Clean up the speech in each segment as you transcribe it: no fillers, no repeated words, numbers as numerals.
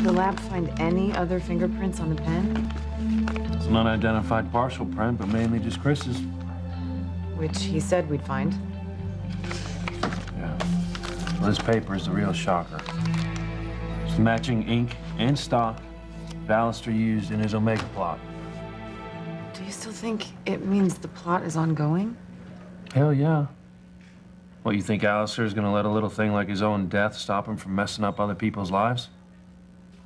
Did the lab find any other fingerprints on the pen? It's an unidentified partial print, but mainly just Chris's. Which he said we'd find. Yeah. Well, this paper is the real shocker. It's matching ink and stock that Alistair used in his Omega plot. Do you still think it means the plot is ongoing? Hell yeah. What, you think Alistair's gonna let a little thing like his own death stop him from messing up other people's lives?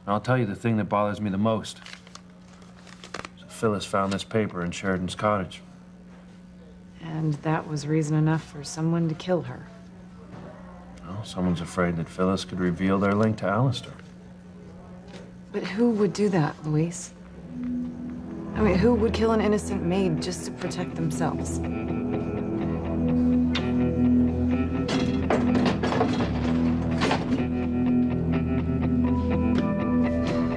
And I'll tell you the thing that bothers me the most. So Phyllis found this paper in Sheridan's cottage. And that was reason enough for someone to kill her. Well, someone's afraid that Phyllis could reveal their link to Alistair. But who would do that, Luis? I mean, who would kill an innocent maid just to protect themselves?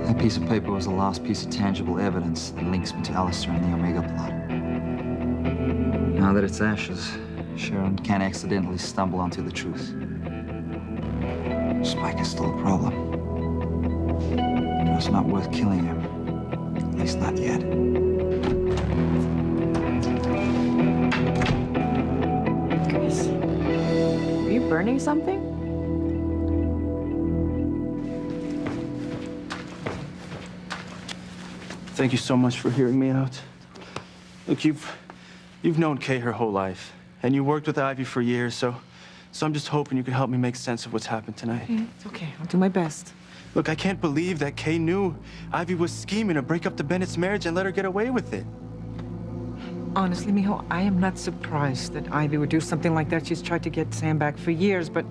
That piece of paper was the last piece of tangible evidence that links me to Alistair and the Omega plot. Now that it's ashes, Sharon can't accidentally stumble onto the truth. Spike is still a problem. But it's not worth killing him. At least not yet. Chris, are you burning something? Thank you so much for hearing me out. Look, you've known Kay her whole life, and you worked with Ivy for years, so I'm just hoping you can help me make sense of what's happened tonight. It's okay. I'll do my best. Look, I can't believe that Kay knew Ivy was scheming to break up the Bennett's marriage and let her get away with it. Honestly, Mijo, I am not surprised that Ivy would do something like that. She's tried to get Sam back for years, but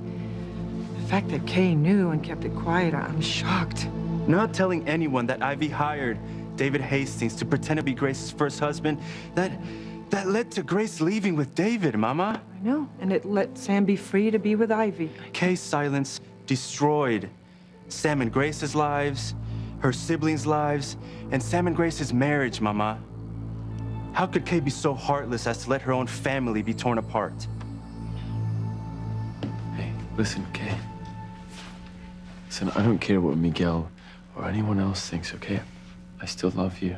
the fact that Kay knew and kept it quiet, I'm shocked. Not telling anyone that Ivy hired David Hastings to pretend to be Grace's first husband, that led to Grace leaving with David, Mama. I know, and it let Sam be free to be with Ivy. Kay's silence destroyed Sam and Grace's lives, her siblings' lives, and Sam and Grace's marriage, Mama. How could Kay be so heartless as to let her own family be torn apart? Hey, listen, Kay. Listen, I don't care what Miguel or anyone else thinks, okay? I still love you.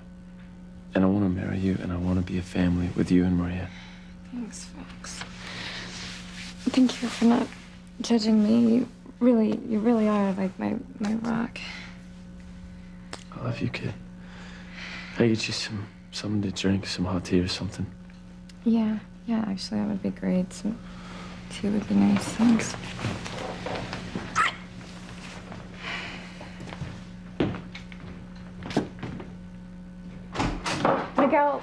And I want to marry you, and I want to be a family with you and Maria. Thanks, Fox. Thank you for not judging me. You really are like my rock. I love you, kid. Can I get you something to drink, some hot tea or something? Yeah, actually, that would be great. Some tea would be nice. Thanks. Miguel.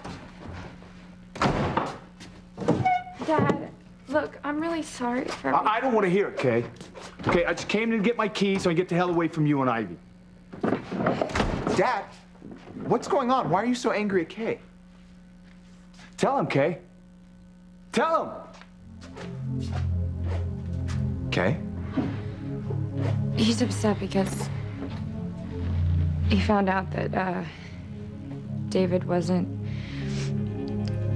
Dad, look, I'm really sorry for everything. I don't want to hear it, Kay. Okay, I just came in to get my keys so I can get the hell away from you and Ivy. Dad, what's going on? Why are you so angry at Kay? Tell him, Kay. Tell him! Kay? He's upset because he found out that, David wasn't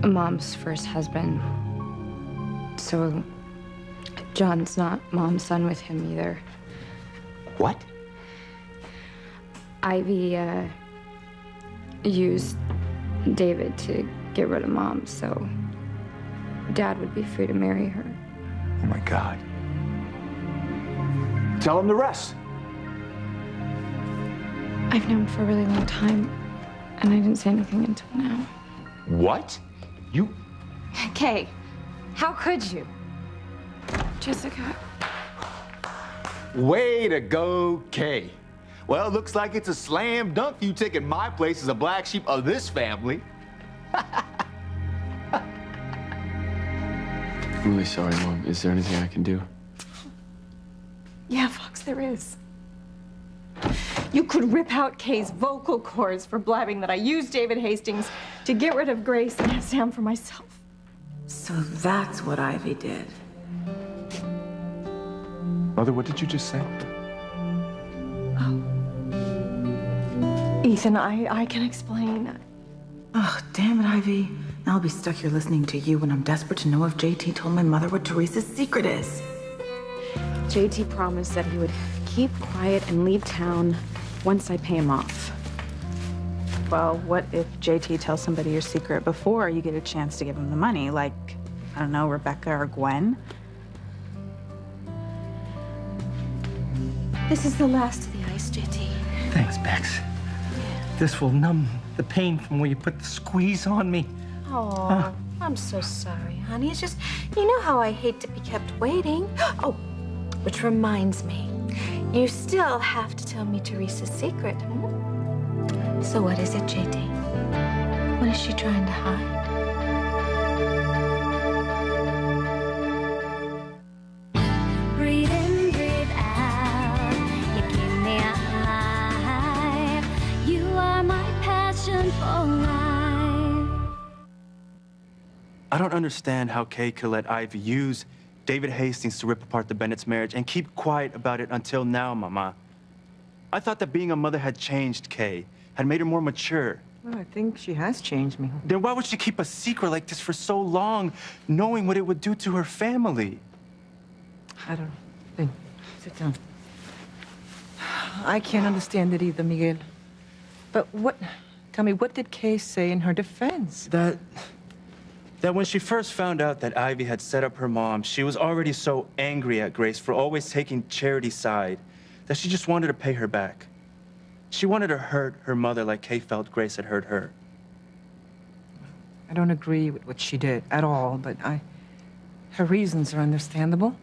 Mom's first husband. So John's not Mom's son with him either. What? Ivy, used David to get rid of Mom, so Dad would be free to marry her. Oh, my God. Tell him the rest. I've known for a really long time, and I didn't say anything until now. What? You... Kay, how could you? Jessica. Way to go, Kay. Well, it looks like it's a slam dunk for you taking my place as a black sheep of this family. I'm really sorry, Mom. Is there anything I can do? Yeah, Fox, there is. You could rip out Kay's vocal cords for blabbing that I used David Hastings to get rid of Grace and have Sam for myself. So that's what Ivy did. Mother, what did you just say? Ethan, I can explain. Oh, damn it, Ivy. Now I'll be stuck here listening to you when I'm desperate to know if JT told my mother what Teresa's secret is. JT promised that he would keep quiet and leave town once I pay him off. Well, what if JT tells somebody your secret before you get a chance to give him the money? Like, I don't know, Rebecca or Gwen? This is the last of the ice, JT. Thanks, Bex. This will numb the pain from where you put the squeeze on me. Oh, I'm so sorry, honey. It's just, you know how I hate to be kept waiting. Oh, which reminds me, you still have to tell me Teresa's secret. Hmm? So what is it, JT? What is she trying to hide? Breathe in, breathe out. You keep me alive. You are my passion for life. I don't understand how Kay could let Ivy use David Hastings to rip apart the Bennett's marriage and keep quiet about it until now, Mama. I thought that being a mother had changed Kay, had made her more mature. Well, I think she has changed me. Then why would she keep a secret like this for so long, knowing what it would do to her family? I don't know. Hey, sit down. I can't understand it either, Miguel. But tell me, what did Kay say in her defense? That when she first found out that Ivy had set up her mom, she was already so angry at Grace for always taking Charity's side that she just wanted to pay her back. She wanted to hurt her mother like Kay felt Grace had hurt her. I don't agree with what she did at all, but her reasons are understandable.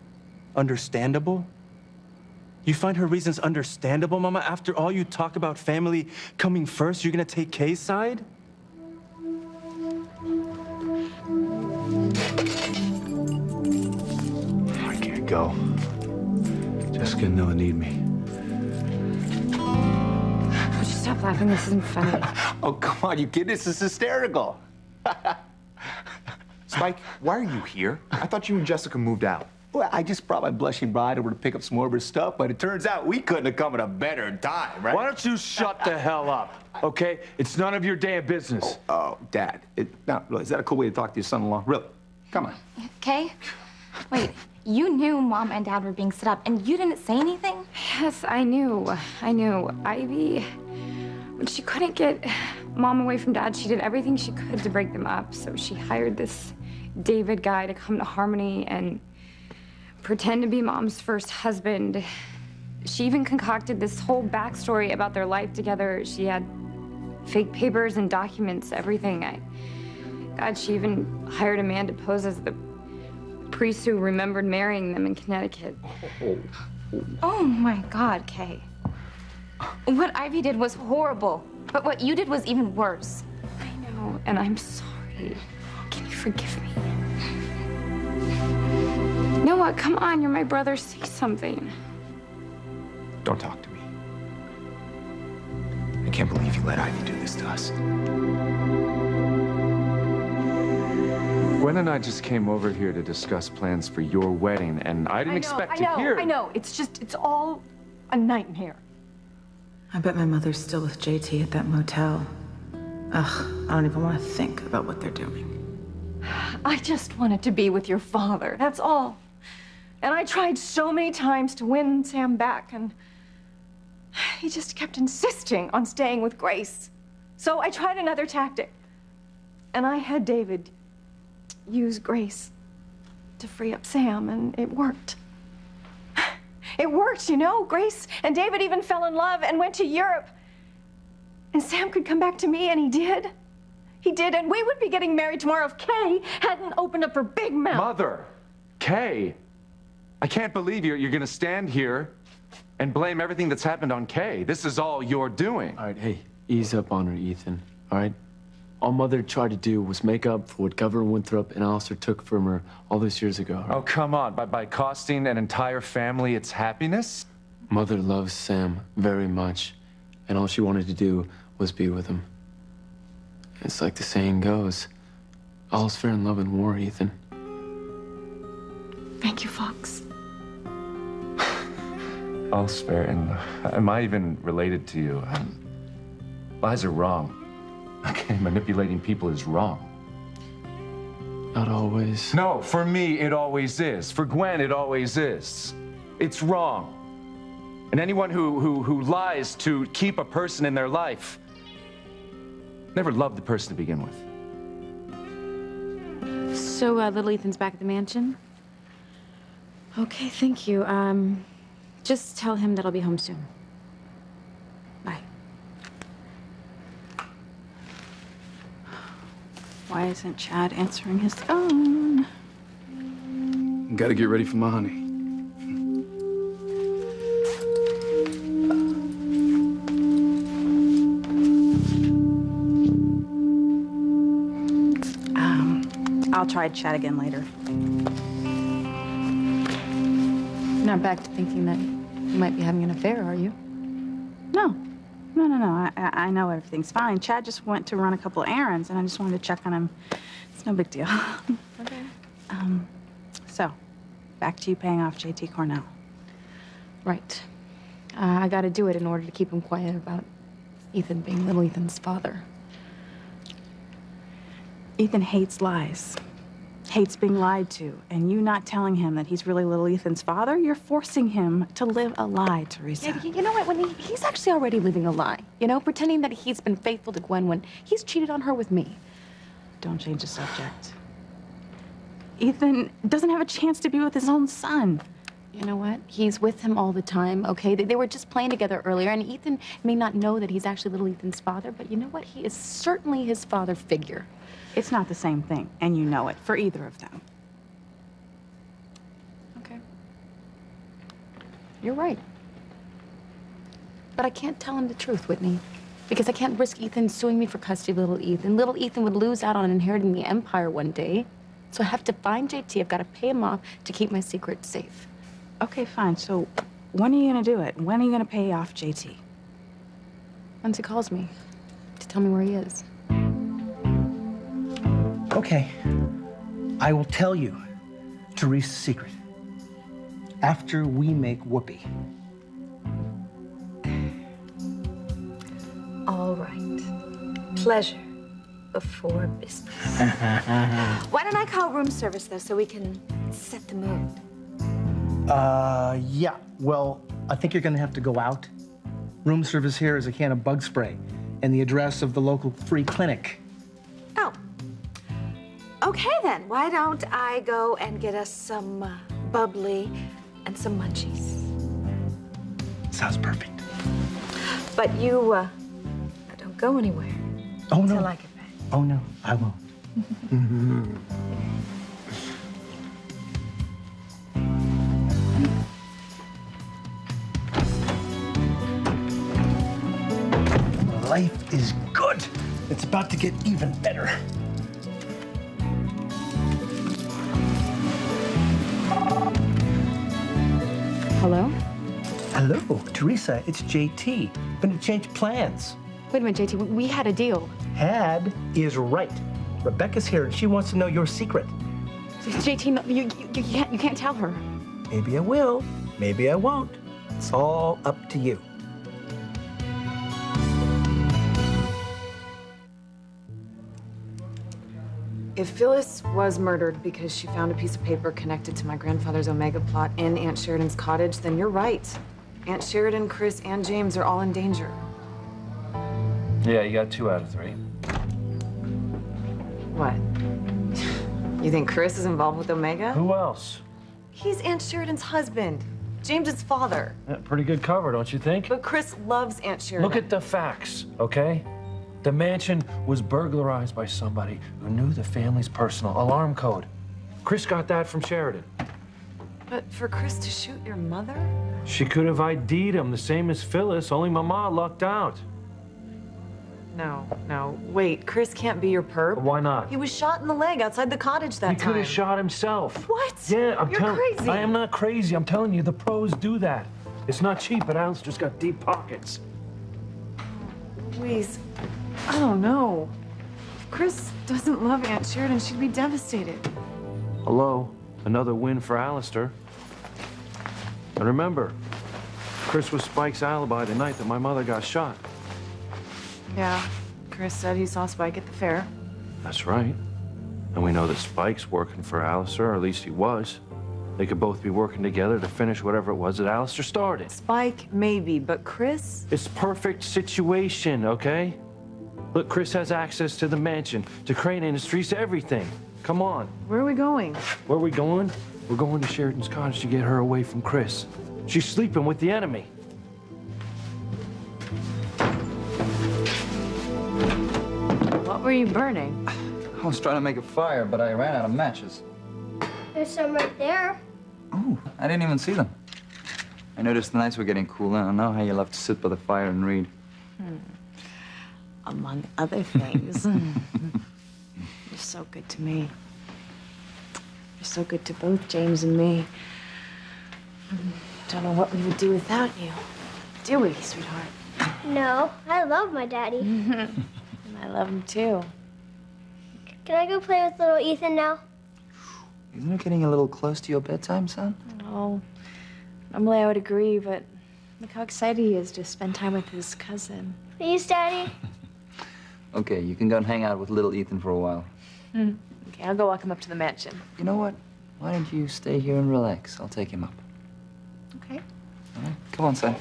Understandable? You find her reasons understandable, Mama? After all you talk about family coming first, you're gonna take Kay's side? I can't go. Jessica and Noah need me. Would you stop laughing? This isn't funny. Oh, come on, you kid. This is hysterical. Spike, why are you here? I thought you and Jessica moved out. Well, I just brought my blushing bride over to pick up some more of her stuff, but it turns out we couldn't have come at a better time, right? Why don't you shut the hell up, okay? It's none of your damn business. Oh, Dad. Now, really, is that a cool way to talk to your son-in-law? Really? Come on. Kay? Wait, you knew Mom and Dad were being set up, and you didn't say anything? Yes, I knew. Ivy, when she couldn't get Mom away from Dad, she did everything she could to break them up. So she hired this David guy to come to Harmony and pretend to be Mom's first husband. She even concocted this whole backstory about their life together. She had fake papers and documents, everything. God, she even hired a man to pose as the priest who remembered marrying them in Connecticut. Oh my God, Kay. What Ivy did was horrible, but what you did was even worse. I know, and I'm sorry. Can you forgive me? Noah, come on, you're my brother. Say something. Don't talk to me. I can't believe you let Ivy do this to us. Gwen and I just came over here to discuss plans for your wedding, and I didn't expect to hear. I know. It's all a nightmare. I bet my mother's still with JT at that motel. Ugh, I don't even want to think about what they're doing. I just wanted to be with your father, that's all. And I tried so many times to win Sam back, and he just kept insisting on staying with Grace. So I tried another tactic. And I had David use Grace to free up Sam, and it worked. It worked, you know. Grace and David even fell in love and went to Europe. And Sam could come back to me, and he did. He did, and we would be getting married tomorrow if Kay hadn't opened up her big mouth. Mother, Kay, I can't believe you're gonna stand here and blame everything that's happened on Kay. This is all you're doing. All right, hey, ease up on her, Ethan, all right? All Mother tried to do was make up for what Governor Winthrop and Alistair took from her all those years ago. Oh, come on. By costing an entire family its happiness? Mother loves Sam very much, and all she wanted to do was be with him. It's like the saying goes, all's fair in love and war, Ethan. Thank you, Fox. All's fair. And am I even related to you? Lies are wrong. Okay, manipulating people is wrong. Not always. No, for me, it always is. For Gwen, it always is. It's wrong. And And anyone who lies to keep a person in their life never loved the person to begin with. So, little Ethan's back at the mansion? Okay, thank you. Just tell him that I'll be home soon. Bye. Why isn't Chad answering his phone? Gotta get ready for my honey. I'll try Chad again later. You're not back to thinking that you might be having an affair, are you? No. I know everything's fine. Chad just went to run a couple errands, and I just wanted to check on him. It's no big deal. Okay. So, back to you paying off JT Cornell. Right. I gotta do it in order to keep him quiet about Ethan being little Ethan's father. Ethan hates lies. Hates being lied to. And you not telling him that he's really little Ethan's father, you're forcing him to live a lie, Teresa. Yeah, you know what? When he's actually already living a lie, you know, pretending that he's been faithful to Gwen when he's cheated on her with me. Don't change the subject. Ethan doesn't have a chance to be with his own son. You know what? He's with him all the time, okay? They were just playing together earlier, and Ethan may not know that he's actually little Ethan's father, but you know what? He is certainly his father figure. It's not the same thing, and you know it, for either of them. Okay. You're right. But I can't tell him the truth, Whitney, because I can't risk Ethan suing me for custody of little Ethan. Little Ethan would lose out on inheriting the empire one day. So I have to find JT. I've got to pay him off to keep my secret safe. Okay, fine. So when are you gonna do it? When are you gonna pay off JT? Once he calls me to tell me where he is. Okay. I will tell you Teresa's secret after we make Whoopi. All right. Pleasure before business. Why don't I call room service, though, so we can set the mood? Yeah. Well, I think you're gonna have to go out. Room service here is a can of bug spray and the address of the local free clinic. Oh. Okay, then. Why don't I go and get us some bubbly and some munchies? Sounds perfect. But you don't go anywhere. Oh, no. Till I get back. Oh, no, I won't. Life is good. It's about to get even better. Hello? Hello, Teresa. It's JT. Gonna change plans. Wait a minute, JT. We had a deal. Had is right. Rebecca's here and she wants to know your secret. JT, no, you can't tell her. Maybe I will. Maybe I won't. It's all up to you. If Phyllis was murdered because she found a piece of paper connected to my grandfather's Omega plot in Aunt Sheridan's cottage, then you're right. Aunt Sheridan, Chris, and James are all in danger. Yeah, you got 2 out of 3. What? You think Chris is involved with Omega? Who else? He's Aunt Sheridan's husband, James's father. Yeah, pretty good cover, don't you think? But Chris loves Aunt Sheridan. Look at the facts, okay? The mansion was burglarized by somebody who knew the family's personal alarm code. Chris got that from Sheridan. But for Chris to shoot your mother? She could have ID'd him the same as Phyllis, only Mama lucked out. No. Wait, Chris can't be your perp. Why not? He was shot in the leg outside the cottage that He time. could have shot himself. What? Yeah, You're crazy. I am not crazy. I'm telling you, the pros do that. It's not cheap, but Al's just got deep pockets. Louise, I don't know. If Chris doesn't love Aunt Sheridan, she'd be devastated. Hello, another win for Alistair. And remember, Chris was Spike's alibi the night that my mother got shot. Yeah, Chris said he saw Spike at the fair. That's right. And we know that Spike's working for Alistair, or at least he was. They could both be working together to finish whatever it was that Alistair started. Spike, maybe, but Chris? It's perfect situation, okay? Look, Chris has access to the mansion, to Crane Industries, to everything. Come on. Where are we going? Where are we going? We're going to Sheridan's cottage to get her away from Chris. She's sleeping with the enemy. What were you burning? I was trying to make a fire, but I ran out of matches. There's some right there. Oh, I didn't even see them. I noticed the nights were getting cooler, and I know how you love to sit by the fire and read. Among other things. You're so good to me. You're so good to both James and me. Don't know what we would do without you. Do we, sweetheart? No, I love my daddy. And I love him too. Can I go play with little Ethan now? Isn't it getting a little close to your bedtime, son? Oh, normally I would agree, but look how excited he is to spend time with his cousin. Please, Daddy? Okay, you can go and hang out with little Ethan for a while. Okay, I'll go walk him up to the mansion. You know what? Why don't you stay here and relax? I'll take him up. Okay. All right, come on, son.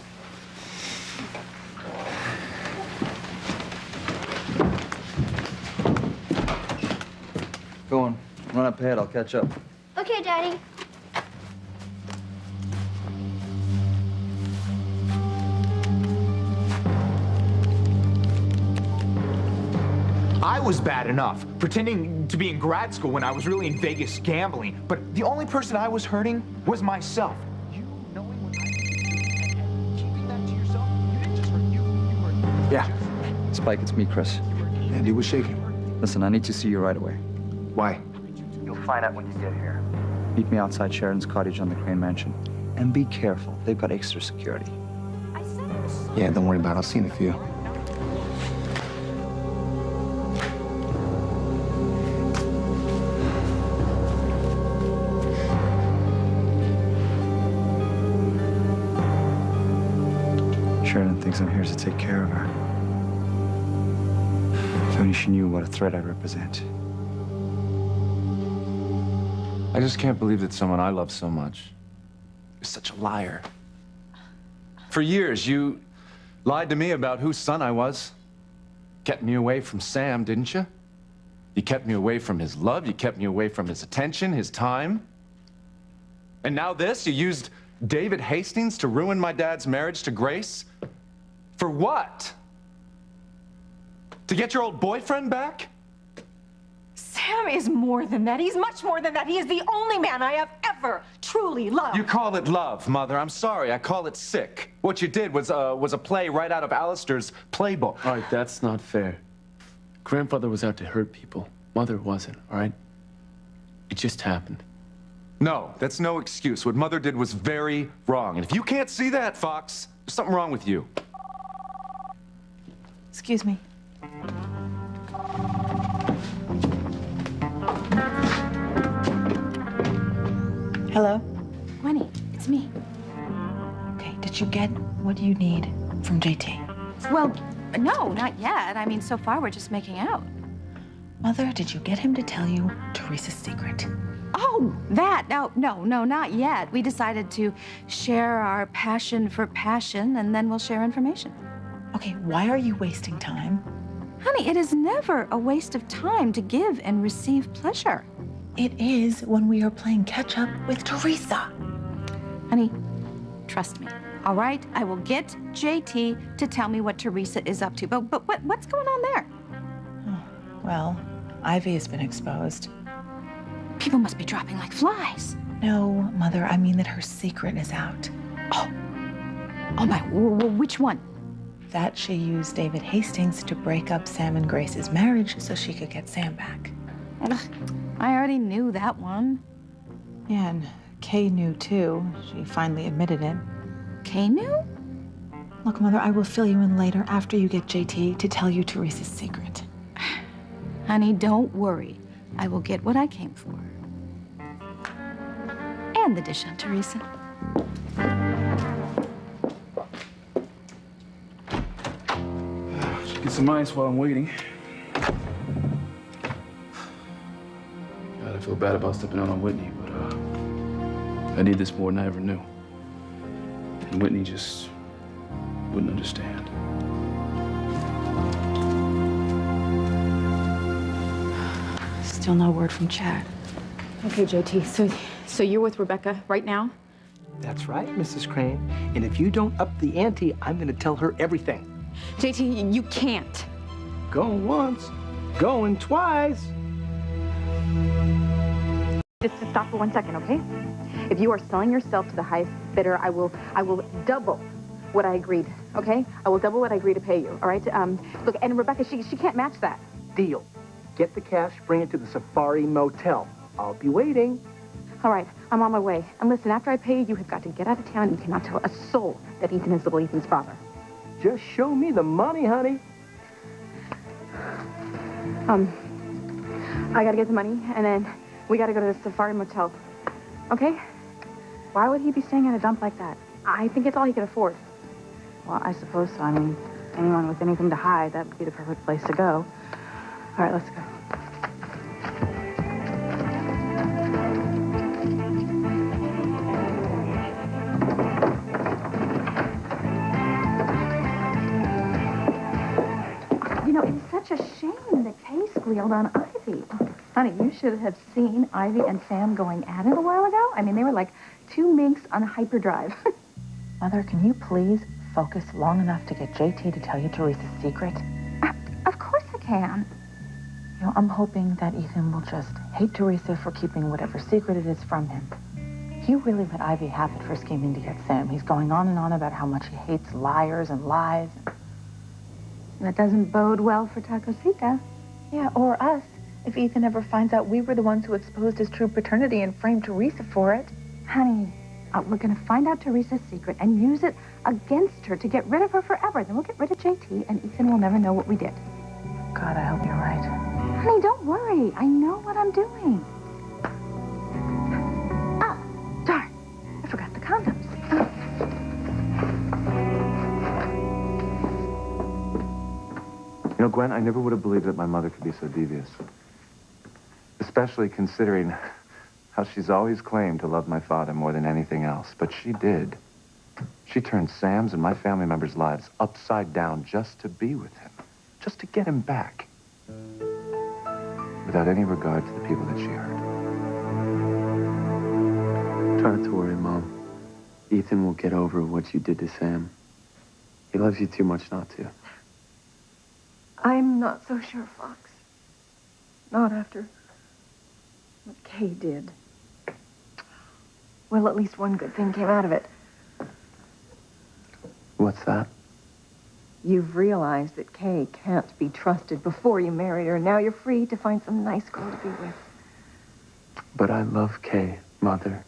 Go on. Run up ahead. I'll catch up. Okay, Daddy. I was bad enough, pretending to be in grad school when I was really in Vegas gambling. But the only person I was hurting was myself. You knowing what I did and keeping that to yourself, you didn't just hurt you hurt. Yeah. Spike, it's me, Chris. Andy was shaking. Listen, I need to see you right away. Why? You'll find out when you get here. Meet me outside Sheridan's cottage on the Crane Mansion. And be careful. They've got extra security. Yeah, don't worry about it. I'll see in a few. Sheridan thinks I'm here to take care of her. If only she knew what a threat I represent. I just can't believe that someone I love so much is such a liar. For years, you lied to me about whose son I was. Kept me away from Sam, didn't you? You kept me away from his love. You kept me away from his attention, his time. And now this, you used David Hastings to ruin my dad's marriage to Grace? For what? To get your old boyfriend back? Sam is more than that. He's much more than that. He is the only man I have ever truly loved. You call it love, Mother. I'm sorry. I call it sick. What you did was a play right out of Alistair's playbook. All right, that's not fair. Grandfather was out to hurt people. Mother wasn't, all right? It just happened. No, that's no excuse. What Mother did was very wrong. And if you can't see that, Fox, there's something wrong with you. Excuse me. Hello? Winnie, it's me. Okay, did you get what you need from JT? Well, no, not yet. I mean, so far we're just making out. Mother, did you get him to tell you Teresa's secret? Oh, that. No, not yet. We decided to share our passion for passion, and then we'll share information. Okay, why are you wasting time? Honey, it is never a waste of time to give and receive pleasure. It is when we are playing catch-up with Teresa. Honey, trust me, all right? I will get JT to tell me what Teresa is up to. But what's going on there? Oh, well, Ivy has been exposed. People must be dropping like flies. No, Mother, I mean that her secret is out. Oh my, which one? That she used David Hastings to break up Sam and Grace's marriage so she could get Sam back. Ugh, I already knew that one. Yeah, and Kay knew too. She finally admitted it. Kay knew? Look, Mother, I will fill you in later after you get JT to tell you Teresa's secret. Honey, don't worry. I will get what I came for. And the dish on Teresa. Should get some ice while I'm waiting. God, I feel bad about stepping out on Whitney, but I need this more than I ever knew. And Whitney just wouldn't understand. Still no word from Chad. Okay, JT, so you're with Rebecca right now? That's right, Mrs. Crane. And if you don't up the ante, I'm going to tell her everything. JT, you can't. Going once, going twice. Just to stop for 1 second, okay? If you are selling yourself to the highest bidder, I will double what I agreed, okay? I will double what I agreed to pay you, all right? Look, and Rebecca, she can't match that. Deal. Get the cash, bring it to the Safari Motel. I'll be waiting. All right, I'm on my way. And listen, after I pay you, you have got to get out of town. You cannot tell a soul that Ethan is little Ethan's father. Just show me the money, honey. I gotta get the money, and then we gotta go to the Safari Motel. Okay? Why would he be staying at a dump like that? I think it's all he could afford. Well, I suppose so. I mean, anyone with anything to hide, that would be the perfect place to go. All right, let's go. You know, it's such a shame that Kay squealed on Ivy. Honey, you should have seen Ivy and Sam going at it a while ago. I mean, they were like two minks on hyperdrive. Mother, can you please focus long enough to get JT to tell you Teresa's secret? Of course I can. You know, I'm hoping that Ethan will just hate Teresa for keeping whatever secret it is from him. You really let Ivy have it for scheming to get Sam. He's going on and on about how much he hates liars and lies. That doesn't bode well for Tacosita. Yeah, or us, if Ethan ever finds out we were the ones who exposed his true paternity and framed Teresa for it. Honey, we're going to find out Teresa's secret and use it against her to get rid of her forever. Then we'll get rid of JT, and Ethan will never know what we did. God, I hope you're right. Honey, don't worry. I know what I'm doing. Ah, darn. I forgot the condoms. You know, Gwen, I never would have believed that my mother could be so devious. Especially considering how she's always claimed to love my father more than anything else. But she did. She turned Sam's and my family members' lives upside down just to be with him. Just to get him back. Without any regard to the people that she hurt. Try not to worry, Mom. Ethan will get over what you did to Sam. He loves you too much not to. I'm not so sure, Fox. Not after what Kay did. Well, at least one good thing came out of it. What's that? You've realized that Kay can't be trusted before you married her. Now you're free to find some nice girl to be with. But I love Kay, Mother.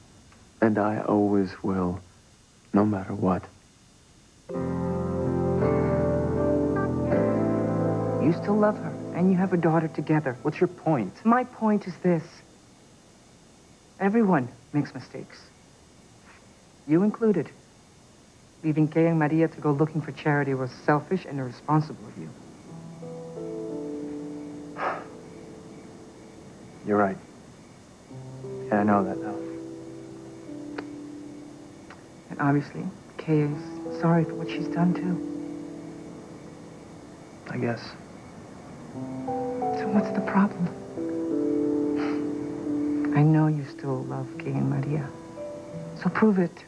And I always will, no matter what. You still love her, and you have a daughter together. What's your point? My point is this. Everyone makes mistakes. You included. Leaving Kay and Maria to go looking for charity was selfish and irresponsible of you. You're right. Yeah, I know that now. And obviously, Kay is sorry for what she's done, too. I guess. So what's the problem? I know you still love Kay and Maria. So prove it.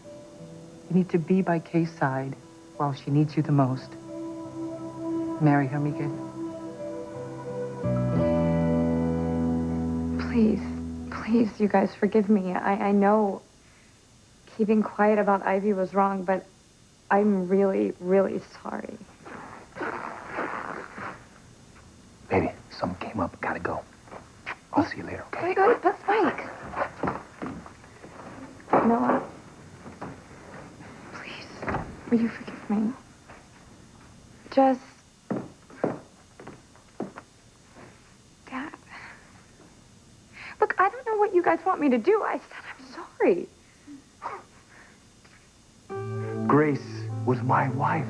You need to be by Kay's side while she needs you the most. Marry her, Miguel. Please, please, you guys forgive me. I know keeping quiet about Ivy was wrong, but I'm really, really sorry. Baby, someone came up. Gotta go. I'll see you later, okay? Wait, that's Mike. Noah, please, will you forgive me? Just... Dad. Look, I don't know what you guys want me to do. I said I'm sorry. Grace was my wife.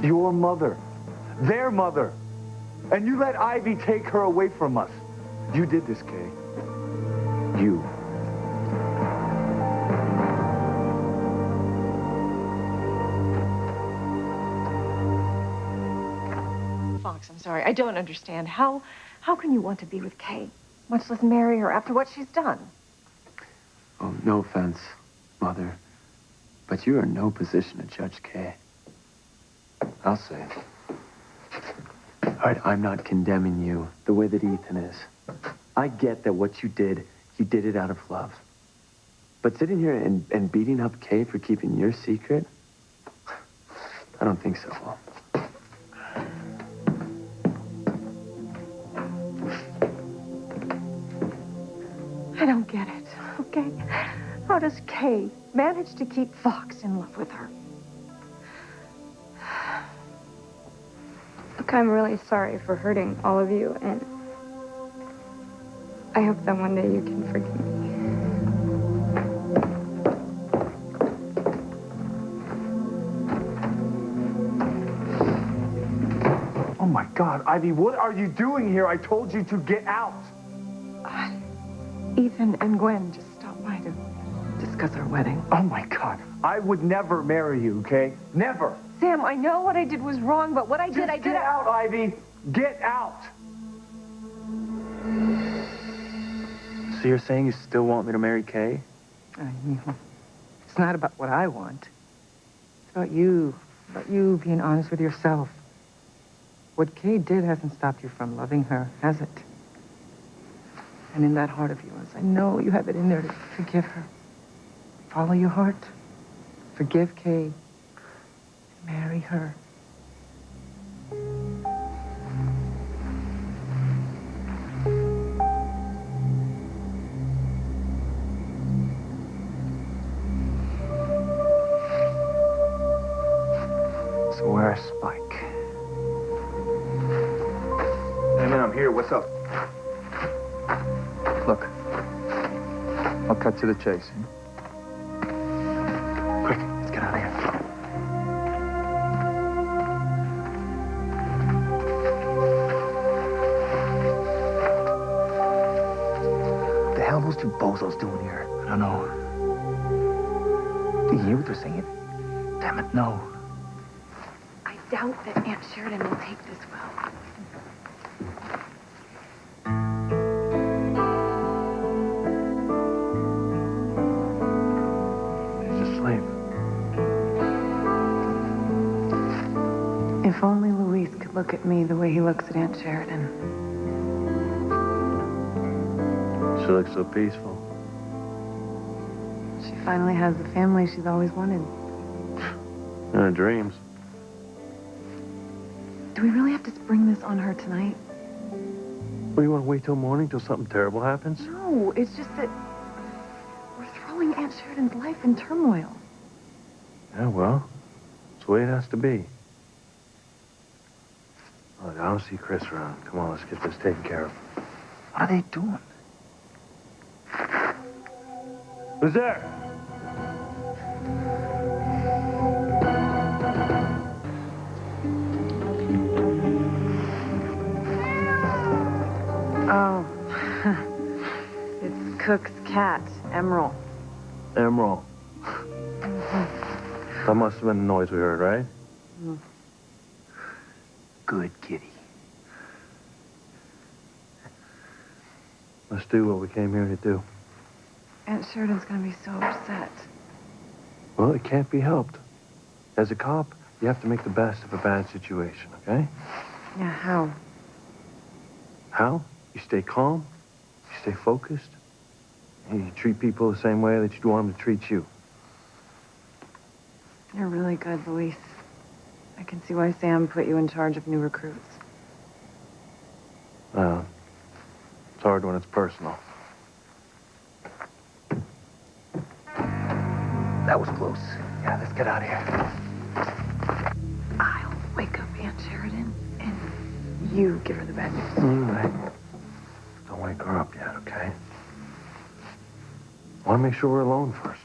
Your mother. Their mother. And you let Ivy take her away from us. You did this, Kay. You. Fox, I'm sorry. I don't understand. How can you want to be with Kay, much less marry her after what she's done? Oh, no offense, Mother, but you are in no position to judge Kay. I'll say it. All right, I'm not condemning you the way that Ethan is. I get that what you did it out of love. But sitting here and beating up Kay for keeping your secret, I don't think so. I don't get it, okay? How does Kay manage to keep Fox in love with her? Look, I'm really sorry for hurting all of you, and I hope that one day you can forgive me. Oh my God, Ivy, what are you doing here? I told you to get out. Ethan and Gwen just stopped by to discuss our wedding. Oh my God, I would never marry you, okay? Never. Sam, I know what I did was wrong, but what I did, I did. Get out, Ivy. Get out. So you're saying you still want me to marry Kay? It's not about what I want. It's about you being honest with yourself. What Kay did hasn't stopped you from loving her, has it? And in that heart of yours, I know you have it in there to forgive her. Follow your heart. Forgive Kay. Marry her. So where's Spike? Hey man, I'm here. What's up? Look, I'll cut to the chase. Quick, let's get out of here. What the hell are those two bozos doing here? I don't know. Do you hear what they're saying? Damn it, no. I doubt that Aunt Sheridan will take this well. If only Luis could look at me the way he looks at Aunt Sheridan. She looks so peaceful. She finally has the family she's always wanted. In her dreams. Do we really have to spring this on her tonight? What, you want to wait till morning till something terrible happens? No, it's just that we're throwing Aunt Sheridan's life in turmoil. Yeah, well, it's the way it has to be. Look, I don't see Chris around. Come on, let's get this taken care of. What are they doing? Who's there? Oh, it's Cook's cat, Emerald. Emerald. That must have been the noise we heard, right? Mm. Good kitty. Let's do what we came here to do. Aunt Sheridan's gonna be so upset. Well, it can't be helped. As a cop, you have to make the best of a bad situation, okay? Yeah, how? How? You stay calm, you stay focused, and you treat people the same way that you'd want them to treat you. You're really good, Luis. I can see why Sam put you in charge of new recruits. It's hard when it's personal. That was close. Yeah, let's get out of here. I'll wake up Aunt Sheridan, and you give her the bad news. All right. Don't wake her up yet, okay? I want to make sure we're alone first.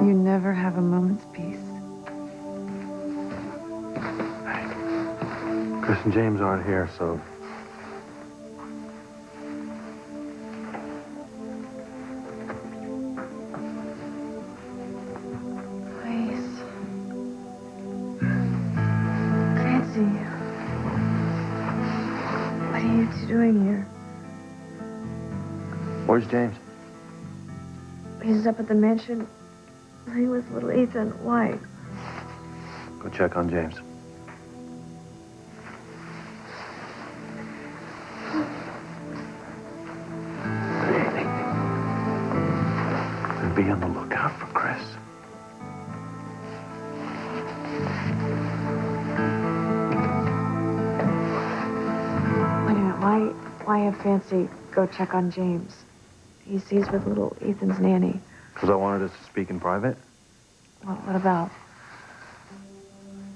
You never have a moment's peace. Chris and James aren't here, so doing here? Where's James? He's up at the mansion. Playing with little Ethan. Why? Go check on James. And be on the lookout for Chris. Wait a minute. Why have Fancy go check on James? He's with little Ethan's nanny. Because I wanted us to speak in private. What about?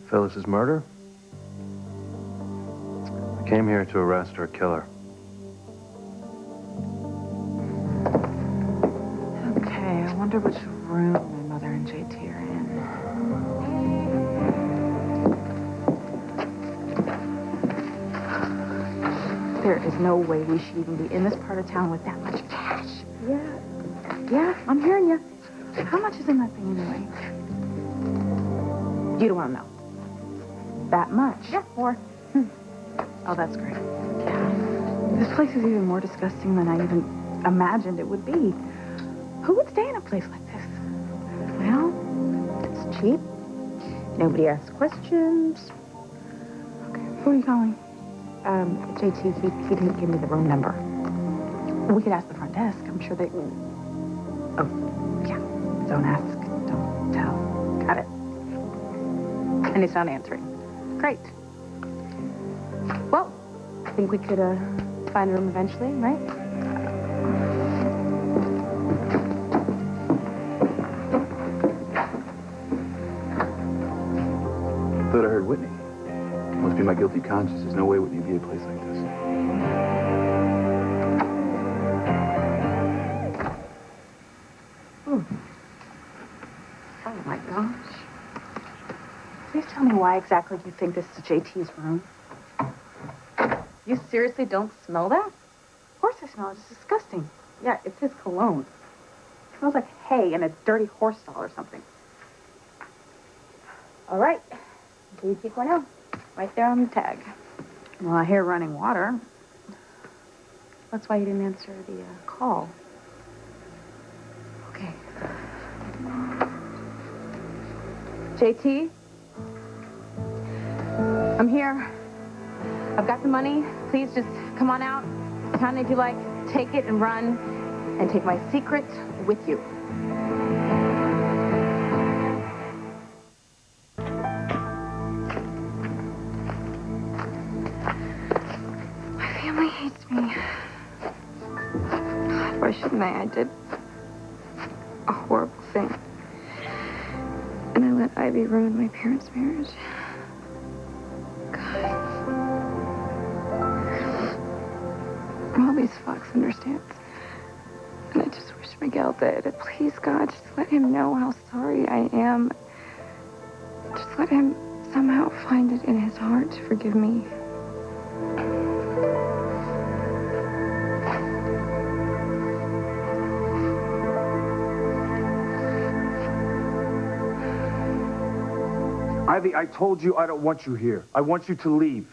Phyllis's murder? I came here to arrest her killer. Okay, I wonder which room my mother and JT are in. There is no way we should even be in this part of town with that much cash. Yeah, I'm hearing you. How much is in that thing anyway? You don't want to know. That much? Yeah, more. Oh, that's great. Yeah. This place is even more disgusting than I even imagined it would be. Who would stay in a place like this? Well, it's cheap. Nobody asks questions. Okay, who are you calling? JT, he didn't give me the room number. We could ask the front desk. I'm sure they... Oh, yeah. Don't ask, don't tell. Got it. And he's not answering. Great. Well, I think we could find a room eventually, right? Thought I heard Whitney. Must be my guilty conscience. There's no way Whitney would be a place like this. Oh my gosh. Please tell me why exactly you think this is JT's room. You seriously don't smell that? Of course I smell it. It's disgusting. Yeah, it's his cologne. It smells like hay and a dirty horse stall or something. All right. JT.0. Right there on the tag. Well, I hear running water. That's why you didn't answer the call. Okay. JT? I'm here. I've got the money. Please just come on out. Count if you like. Take it and run. And take my secret with you. My family hates me. Why shouldn't I? I did a horrible thing. And I let Ivy ruin my parents' marriage. All these Fox understands. And I just wish Miguel did. Please, God, just let him know how sorry I am. Just let him somehow find it in his heart to forgive me. Ivy, I told you I don't want you here. I want you to leave.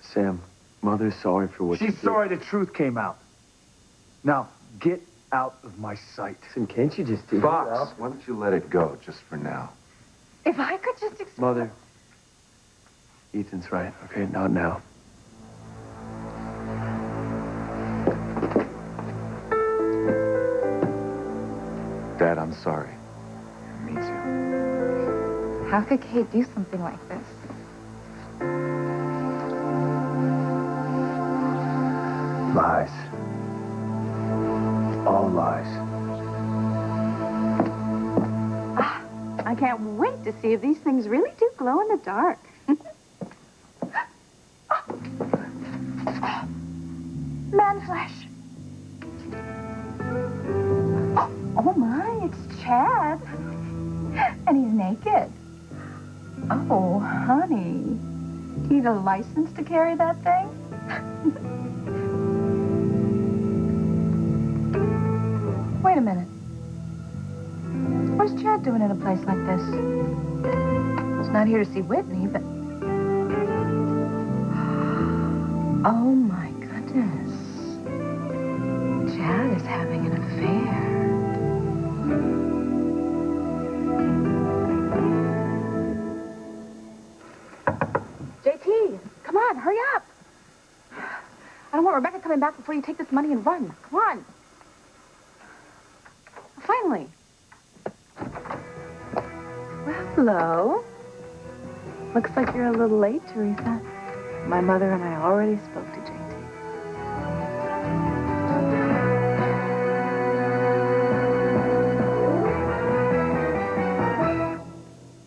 Sam, Mother's sorry for what you did. She's sorry the truth came out. Now, get out of my sight. Listen, can't you just do Fox, why don't you let it go just for now? If I could just explain... Mother, Ethan's right, okay? Not now. Dad, I'm sorry. It means you. How could Kate do something like this? Lies. All lies. I can't wait to see if these things really do glow in the dark. Man flesh. Oh my, it's Chad. And he's naked. Oh, honey. Do you need a license to carry that thing? Wait a minute. What's Chad doing in a place like this? He's not here to see Whitney, but... Oh my goodness. Chad is having an affair. JT, come on, hurry up. I don't want Rebecca coming back before you take this money and run. Come on. Finally. Well, hello. Looks like you're a little late, Teresa. My mother and I already spoke to JT.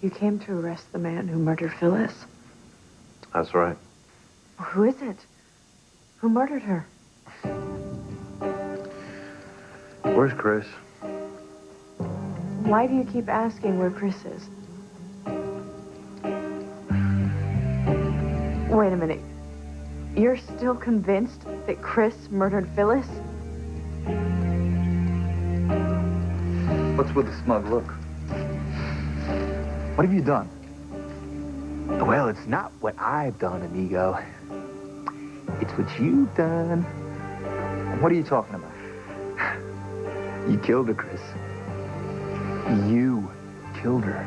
You came to arrest the man who murdered Phyllis? That's right. Well, who is it? Who murdered her? Where's Chris? Why do you keep asking where Chris is? Wait a minute. You're still convinced that Chris murdered Phyllis? What's with the smug look? What have you done? Well, it's not what I've done, amigo. It's what you've done. What are you talking about? You killed her, Chris. You killed her.